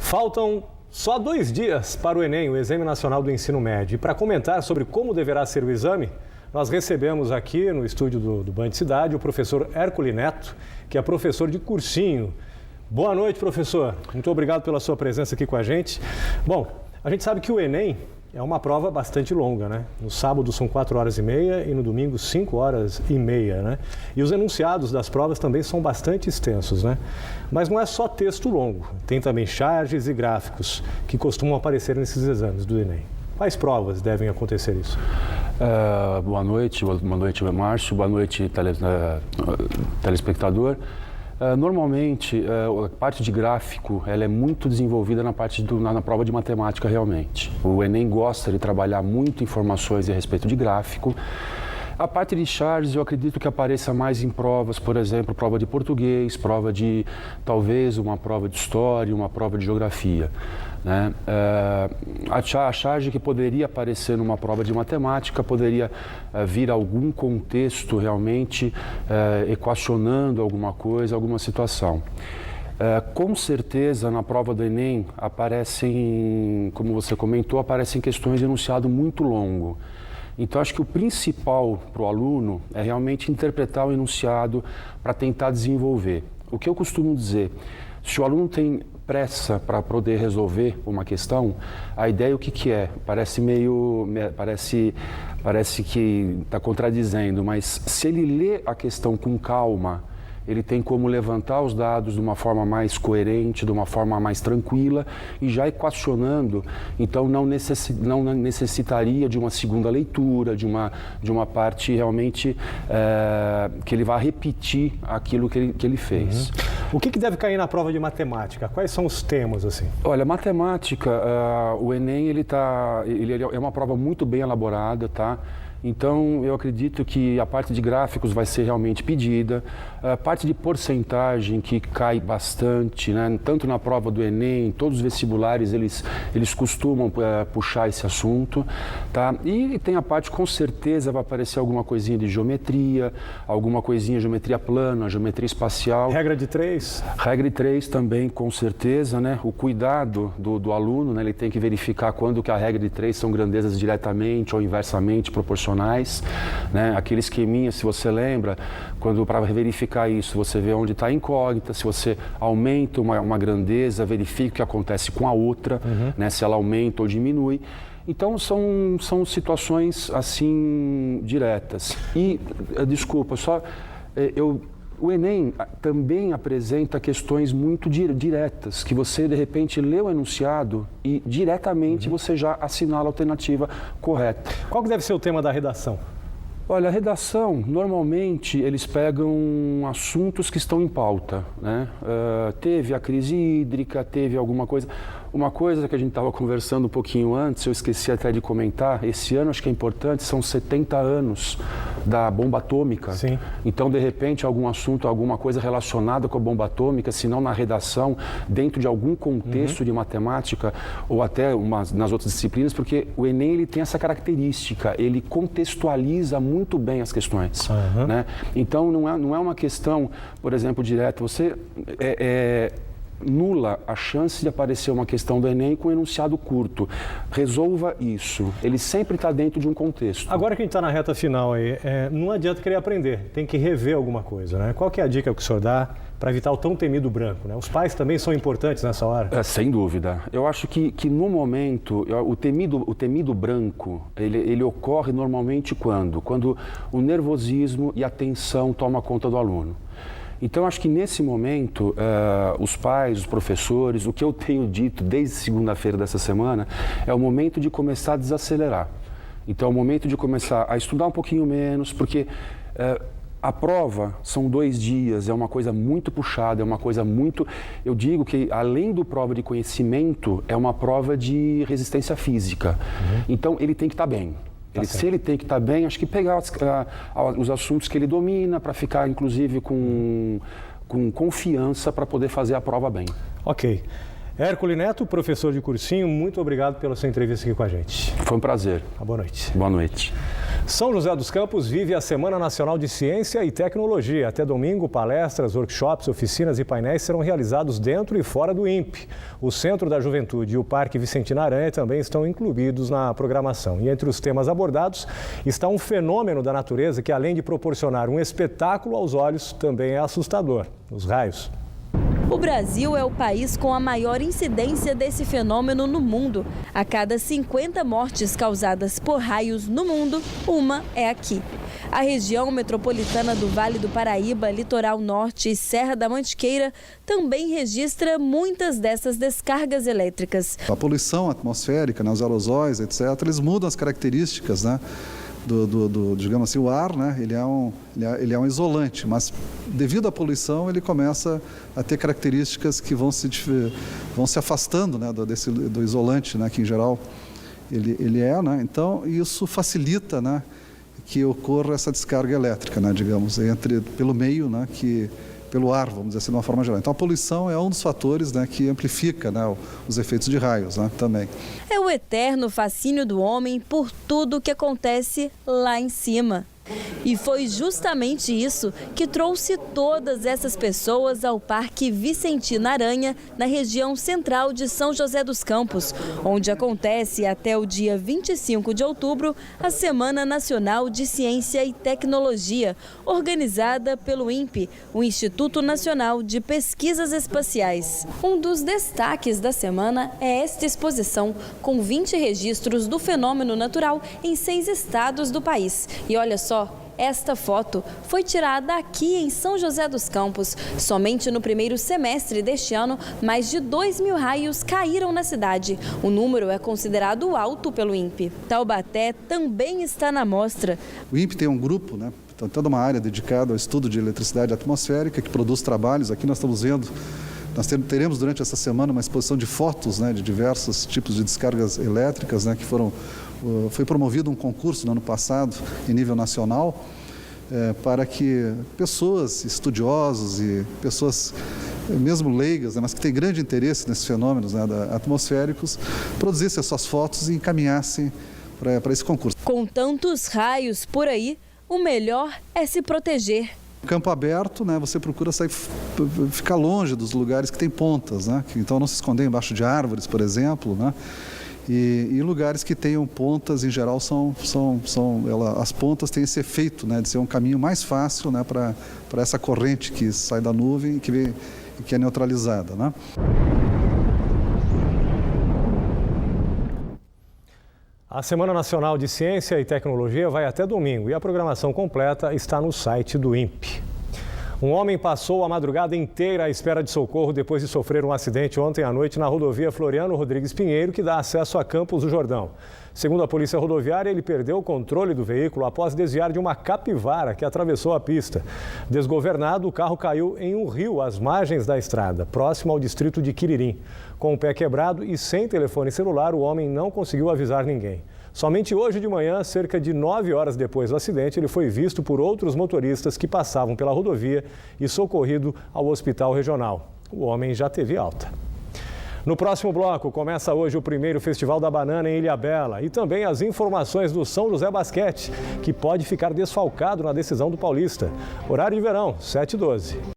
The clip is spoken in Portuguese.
Faltam só 2 dias para o Enem, o Exame Nacional do Ensino Médio. E para comentar sobre como deverá ser o exame, nós recebemos aqui no estúdio do Band Cidade o professor Hércules Neto, que é professor de cursinho. Boa noite, professor. Muito obrigado pela sua presença aqui com a gente. Bom, a gente sabe que o Enem é uma prova bastante longa, né? No sábado são 4h30 e no domingo 5h30, né? E os enunciados das provas também são bastante extensos, né? Mas não é só texto longo, tem também charges e gráficos que costumam aparecer nesses exames do Enem. Quais provas devem acontecer isso? Boa noite, Márcio, boa noite, telespectador. Normalmente, a parte de gráfico ela é muito desenvolvida na prova de matemática realmente. O Enem gosta de trabalhar muito informações a respeito de gráfico. A parte de charges eu acredito que apareça mais em provas, por exemplo, prova de português, prova de, talvez, uma prova de história, uma prova de geografia. Né? A charge que poderia aparecer numa prova de matemática poderia vir algum contexto realmente equacionando alguma coisa, alguma situação. Com certeza, na prova do Enem, aparecem, como você comentou, aparecem questões de enunciado muito longo. Então, acho que o principal para o aluno é realmente interpretar o enunciado para tentar desenvolver. O que eu costumo dizer, se o aluno tem pressa para poder resolver uma questão, a ideia o que é? Parece que está contradizendo, mas se ele lê a questão com calma, ele tem como levantar os dados de uma forma mais coerente, de uma forma mais tranquila e já equacionando, então não necessitaria de uma segunda leitura, de uma parte realmente que ele vai repetir aquilo que ele fez. O que deve cair na prova de matemática? Quais são os temas assim? Olha, matemática, o Enem ele é uma prova muito bem elaborada, tá? Então, eu acredito que a parte de gráficos vai ser realmente pedida, a parte de porcentagem que cai bastante, né? Tanto na prova do Enem, todos os vestibulares, eles costumam puxar esse assunto, tá? E tem a parte, com certeza, vai aparecer alguma coisinha de geometria, alguma coisinha de geometria plana, geometria espacial. Regra de 3? Regra de 3 também, com certeza, né? O cuidado do aluno, né? Ele tem que verificar quando que a regra de 3 são grandezas diretamente ou inversamente proporcionais. Né? Aquele esqueminha, se você lembra, quando para verificar isso, você vê onde está a incógnita, se você aumenta uma grandeza, verifica o que acontece com a outra, né? Se ela aumenta ou diminui. Então, são situações assim diretas. E, desculpa, o Enem também apresenta questões muito diretas, que você, de repente, lê o enunciado e diretamente você já assinala a alternativa correta. Qual que deve ser o tema da redação? Olha, a redação, normalmente, eles pegam assuntos que estão em pauta, né? Teve a crise hídrica, teve alguma coisa... Uma coisa que a gente estava conversando um pouquinho antes, eu esqueci até de comentar, esse ano acho que é importante, são 70 anos da bomba atômica. Sim. Então, de repente, algum assunto, alguma coisa relacionada com a bomba atômica, se não na redação, dentro de algum contexto de matemática ou até nas outras disciplinas, porque o Enem ele tem essa característica, ele contextualiza muito bem as questões. Né? Então, não é uma questão, por exemplo, direta, você nula a chance de aparecer uma questão do Enem com um enunciado curto. Resolva isso. Ele sempre está dentro de um contexto. Agora que a gente está na reta final aí, não adianta querer aprender, tem que rever alguma coisa, né? Qual que é a dica que o senhor dá para evitar o tão temido branco, né? Os pais também são importantes nessa hora? Sem dúvida. Eu acho que no momento, o temido branco, ele ocorre normalmente quando o nervosismo e a tensão tomam conta do aluno. Então, acho que nesse momento, os pais, os professores, o que eu tenho dito desde segunda-feira dessa semana, é o momento de começar a desacelerar. Então, é o momento de começar a estudar um pouquinho menos, porque a prova são 2 dias, é uma coisa muito puxada, é uma coisa muito... Eu digo que, além do prova de conhecimento, é uma prova de resistência física. Então, ele tem que estar bem. Se ele tem que estar bem, acho que pegar os assuntos que ele domina para ficar, inclusive, com confiança para poder fazer a prova bem. Ok. Hércules Neto, professor de cursinho, muito obrigado pela sua entrevista aqui com a gente. Foi um prazer. Boa noite. Boa noite. São José dos Campos vive a Semana Nacional de Ciência e Tecnologia. Até domingo, palestras, workshops, oficinas e painéis serão realizados dentro e fora do INPE. O Centro da Juventude e o Parque Vicentina Aranha também estão incluídos na programação. E entre os temas abordados está um fenômeno da natureza que, além de proporcionar um espetáculo aos olhos, também é assustador: os raios. O Brasil é o país com a maior incidência desse fenômeno no mundo. A cada 50 mortes causadas por raios no mundo, uma é aqui. A região metropolitana do Vale do Paraíba, Litoral Norte e Serra da Mantiqueira também registra muitas dessas descargas elétricas. A poluição atmosférica, os aerosóis, etc., eles mudam as características, né? Digamos assim, o ar, né? Ele é um isolante, mas devido à poluição ele começa a ter características que vão se afastando, né? do isolante, né? Que em geral ele é, né? Então isso facilita, né? Que ocorra essa descarga elétrica, né? Digamos, pelo meio, né? Pelo ar, vamos dizer assim, de uma forma geral. Então a poluição é um dos fatores, né, que amplifica, né, os efeitos de raios, né, também. É o eterno fascínio do homem por tudo que acontece lá em cima. E foi justamente isso que trouxe todas essas pessoas ao Parque Vicentina Aranha, na região central de São José dos Campos, onde acontece até o dia 25 de outubro a Semana Nacional de Ciência e Tecnologia, organizada pelo INPE, o Instituto Nacional de Pesquisas Espaciais. Um dos destaques da semana é esta exposição, com 20 registros do fenômeno natural em 6 estados do país. E olha só, esta foto foi tirada aqui em São José dos Campos. Somente no primeiro semestre deste ano, mais de 2.000 raios caíram na cidade. O número é considerado alto pelo INPE. Taubaté também está na mostra. O INPE tem um grupo, né? Então, toda uma área dedicada ao estudo de eletricidade atmosférica, que produz trabalhos. Aqui nós estamos vendo, teremos durante essa semana uma exposição de fotos, né, de diversos tipos de descargas elétricas, né, que foi promovido um concurso no ano passado, em nível nacional, para que pessoas estudiosas e pessoas mesmo leigas, né, mas que têm grande interesse nesses fenômenos, né, atmosféricos, produzissem as suas fotos e encaminhassem para esse concurso. Com tantos raios por aí, o melhor é se proteger. Campo aberto, né, você procura ficar longe dos lugares que tem pontas, né, então não se esconder embaixo de árvores, por exemplo, né, e lugares que tenham pontas, em geral, as pontas têm esse efeito, né, de ser um caminho mais fácil, né, para essa corrente que sai da nuvem e que é neutralizada, né. A Semana Nacional de Ciência e Tecnologia vai até domingo e a programação completa está no site do INPE. Um homem passou a madrugada inteira à espera de socorro depois de sofrer um acidente ontem à noite na rodovia Floriano Rodrigues Pinheiro, que dá acesso a Campos do Jordão. Segundo a Polícia Rodoviária, ele perdeu o controle do veículo após desviar de uma capivara que atravessou a pista. Desgovernado, o carro caiu em um rio às margens da estrada, próximo ao distrito de Quiririm. Com o pé quebrado e sem telefone celular, o homem não conseguiu avisar ninguém. Somente hoje de manhã, cerca de 9 horas depois do acidente, ele foi visto por outros motoristas que passavam pela rodovia e socorrido ao hospital regional. O homem já teve alta. No próximo bloco, começa hoje o primeiro Festival da Banana em Ilhabela e também as informações do São José Basquete, que pode ficar desfalcado na decisão do Paulista. Horário de verão, 7h12.